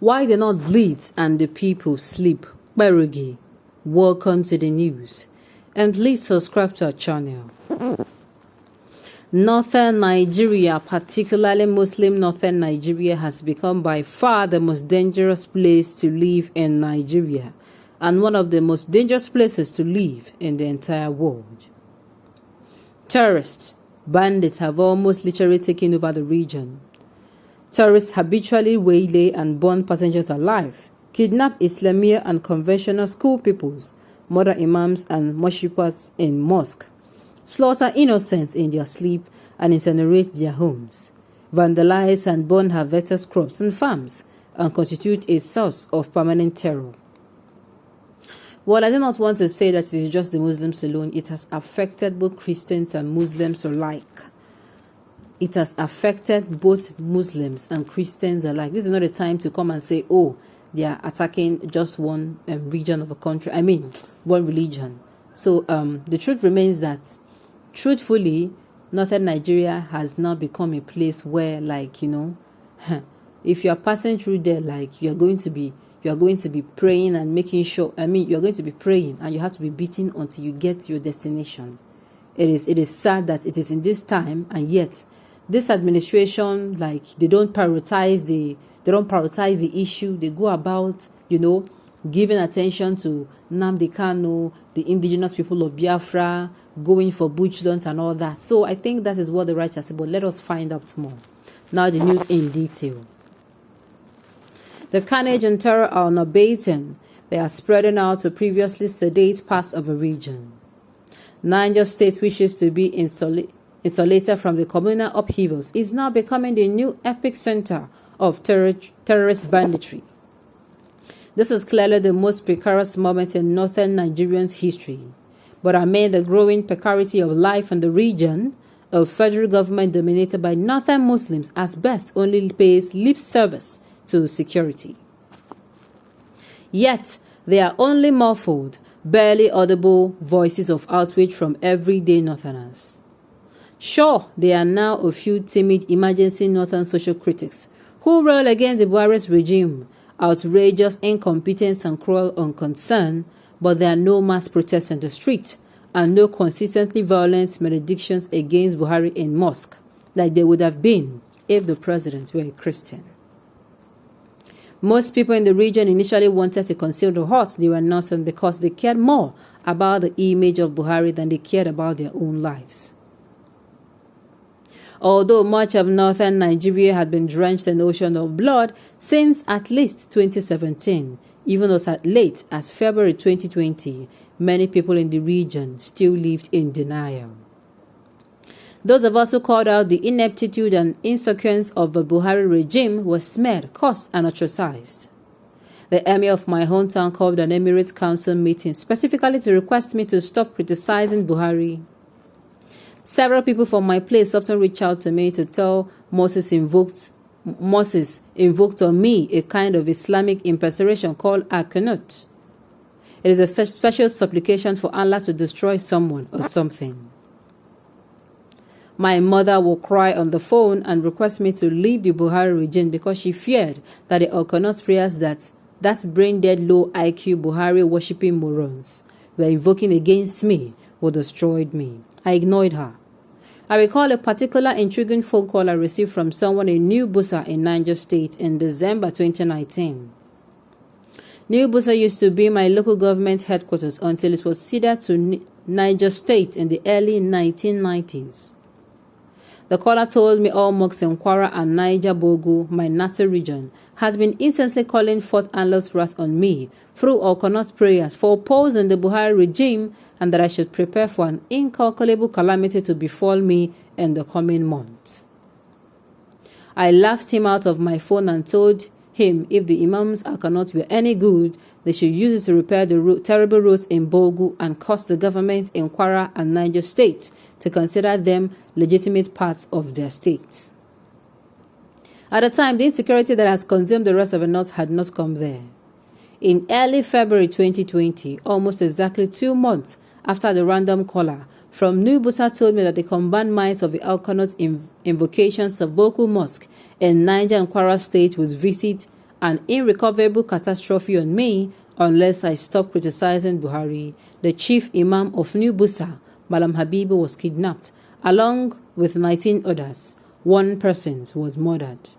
Why the North bleeds and the people sleep. Berugi, welcome to the news. And please subscribe to our channel. Northern Nigeria, particularly Muslim Northern Nigeria, has become by far the most dangerous place to live in Nigeria and one of the most dangerous places to live in the entire world. Terrorists, bandits have almost literally taken over the region. Terrorists habitually waylay and burn passengers alive, kidnap Islamia and conventional school pupils, murder imams and worshippers in mosque, slaughter innocents in their sleep and incinerate their homes, vandalize and burn harvested crops and farms, and constitute a source of permanent terror. Well, I do not want to say that it is just the Muslims alone. It has affected both Christians and Muslims alike. It has affected both Muslims and Christians alike. This is not a time to come and say, oh, they are attacking just one region of a country. I mean, one religion. So the truth remains that, truthfully, Northern Nigeria has now become a place where, like, you know, if you are passing through there, like, you are going to be praying and making sure. I mean, you are going to be praying and you have to be beaten until you get to your destination. It is sad that it is in this time, and yet this administration, like, they don't prioritize the issue. They go about, you know, giving attention to Nnamdi Kanu, the indigenous people of Biafra, going for butch hunts and all that. So I think that is what the righteous say, but let us find out more. Now the news in detail. The carnage and terror are unabating. They are spreading out to previously sedate parts of the region. Niger State wishes to be insulated from the communal upheavals, is now becoming the new epic center of terrorist banditry. This is clearly the most precarious moment in northern Nigerians' history. But amid the growing precarity of life in the region, a federal government dominated by northern Muslims at best only pays lip service to security. Yet, they are only muffled, barely audible voices of outrage from everyday northerners. Sure, there are now a few timid emergency northern social critics who rail against the Buhari's regime, outrageous incompetence and cruel unconcern, but there are no mass protests in the street and no consistently violent maledictions against Buhari in mosque, like there would have been if the president were a Christian. Most people in the region initially wanted to conceal the hurt they were nursing because they cared more about the image of Buhari than they cared about their own lives. Although much of northern Nigeria had been drenched in the ocean of blood since at least 2017, even as late as February 2020, many people in the region still lived in denial. Those of us who called out the ineptitude and insurgence of the Buhari regime were smeared, cursed, and ostracized. The emir of my hometown called an EMIRS council meeting specifically to request me to stop criticizing Buhari. Several people from my place often reach out to me to tell Moses invoked on me a kind of Islamic impersonation called Akunut. It is a special supplication for Allah to destroy someone or something. My mother will cry on the phone and request me to leave the Buhari regime because she feared that the Akunut prayers that brain-dead low IQ Buhari worshipping morons were invoking against me would destroy me. I ignored her. I recall a particular intriguing phone call I received from someone in New Busa in Niger State in December 2019. New Busa used to be my local government headquarters until it was ceded to Niger State in the early 1990s. The caller told me all mosques in Kwara and Niger Bogu, my natal region, has been incessantly calling forth Allah's wrath on me through Akunut prayers for opposing the Buhari regime, and that I should prepare for an incalculable calamity to befall me in the coming month. I laughed him out of my phone and told him if the Imams Akunut were any good, they should use it to repair the terrible roads in Bogu and cost the government in Kwara and Niger State to consider them legitimate parts of their state. At the time, the insecurity that has consumed the rest of the North had not come there. In early February 2020, almost exactly 2 months after the random caller from New Busa told me that the combined minds of the Akunut invocations of Boku Mosque in Niger and Kwara State would visit an irrecoverable catastrophe on me unless I stop criticizing Buhari. The chief imam of New Busa, Malam Habibu, was kidnapped, along with 19 others. One person was murdered.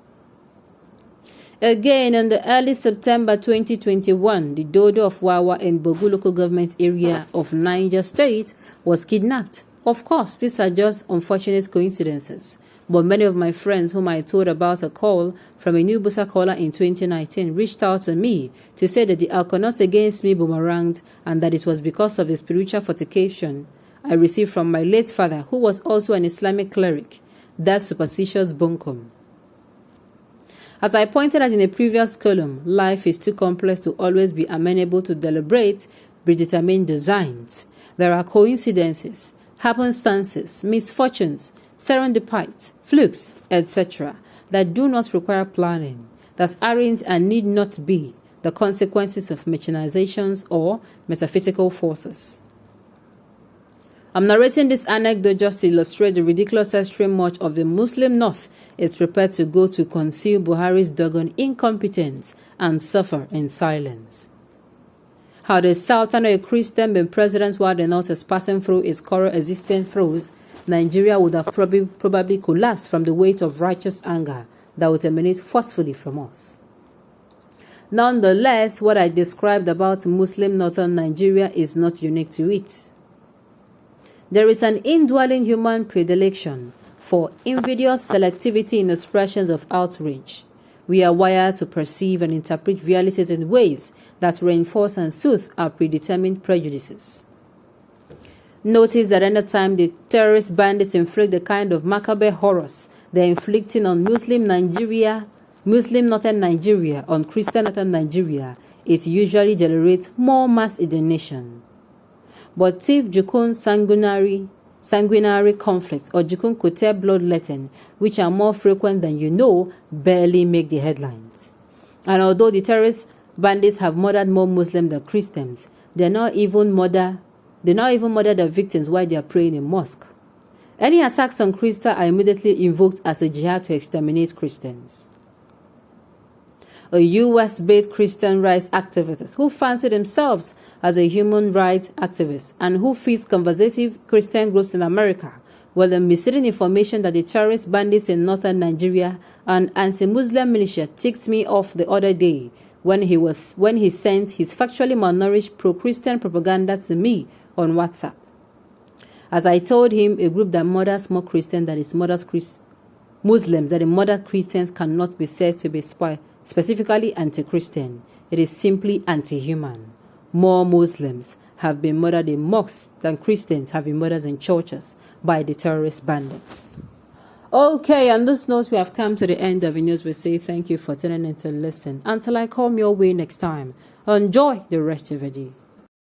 Again, in the early September 2021, the Dodo of Wawa in Bogu local government area of Niger State was kidnapped. Of course, these are just unfortunate coincidences, but many of my friends whom I told about a call from a New Busa caller in 2019 reached out to me to say that the Alconos against me boomeranged and that it was because of the spiritual fortification I received from my late father, who was also an Islamic cleric, that superstitious bunkum. As I pointed out in a previous column, life is too complex to always be amenable to deliberate, predetermined designs. There are coincidences, happenstances, misfortunes, serendipities, flukes, etc., that do not require planning, that aren't and need not be the consequences of machinations or metaphysical forces. I'm narrating this anecdote just to illustrate the ridiculous extreme much of the Muslim North is prepared to go to conceal Buhari's doggone incompetence and suffer in silence. Had a Southern or a Christian been president while the North is passing through its current existing throes, Nigeria would have probably collapsed from the weight of righteous anger that would emanate forcefully from us. Nonetheless, what I described about Muslim Northern Nigeria is not unique to it. There is an indwelling human predilection for invidious selectivity in expressions of outrage. We are wired to perceive and interpret realities in ways that reinforce and soothe our predetermined prejudices. Notice that any time the terrorist bandits inflict the kind of macabre horrors they're inflicting on Muslim Northern Nigeria, on Christian Northern Nigeria, it usually generates more mass indignation. But if Jukun sanguinary conflicts or Jukun Kote bloodletting, which are more frequent than you know, barely make the headlines. And although the terrorist bandits have murdered more Muslims than Christians, they not even murder their victims while they are praying in mosque. Any attacks on Christians are immediately invoked as a jihad to exterminate Christians. A US-based Christian rights activist who fancy themselves as a human rights activist and who feeds conservative Christian groups in America, while misleading information that the terrorist bandits in northern Nigeria and anti-Muslim militia ticked me off the other day when he sent his factually malnourished pro-Christian propaganda to me on WhatsApp. As I told him, a group that murders more Christians than it murders Muslims, that the murdered Christians cannot be said to be specifically anti-Christian. It is simply anti-human. More Muslims have been murdered in mosques than Christians have been murdered in churches by the terrorist bandits. Okay, on this note, we have come to the end of the news. We say thank you for tuning in to listen. Until I come your way next time, enjoy the rest of the day.